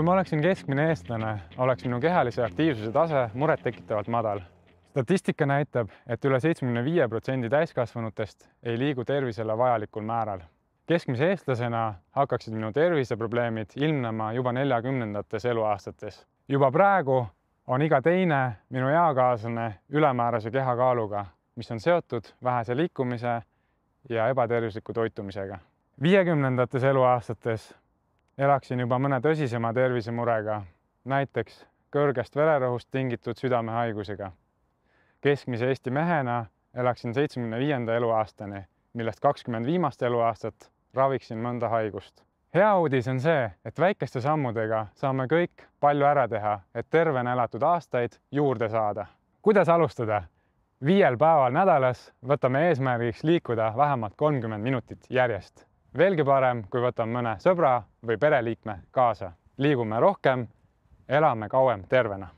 ma oleksin keskmine eestlane, oleks minu kehalise aktiivsuse tase murettekitavalt madal. Statistika näitab, et üle 75% täiskasvanutest ei liigu tervisele vajalikul määral. Keskmise eestlasena hakkaksid minu terviseprobleemid ilmnema juba 40. eluaastates. Juba praegu on iga teine minu eakaaslane ülemäärase kehakaaluga, mis on seotud vähese liikumise ja ebatervisliku toitumisega. 50. eluaastates elaksin juba mõne tõsisema tervisemurega, näiteks kõrgest vererõhust tingitud südamehaigusega. Keskmise Eesti mehena elaksin 75. eluaastani, millest 20 viimast eluaastat raviksin mõnda haigust. Hea uudis on see, et väikeste sammudega saame kõik palju ära teha, et tervena elatud aastaid juurde saada. Kuidas alustada? 5 päeval nädalas võtame eesmärgiks liikuda vähemalt 30 minutit järjest. Veelgi parem, kui võtame mõne sõbra või pereliikme kaasa. Liigume rohkem, elame kauem tervena.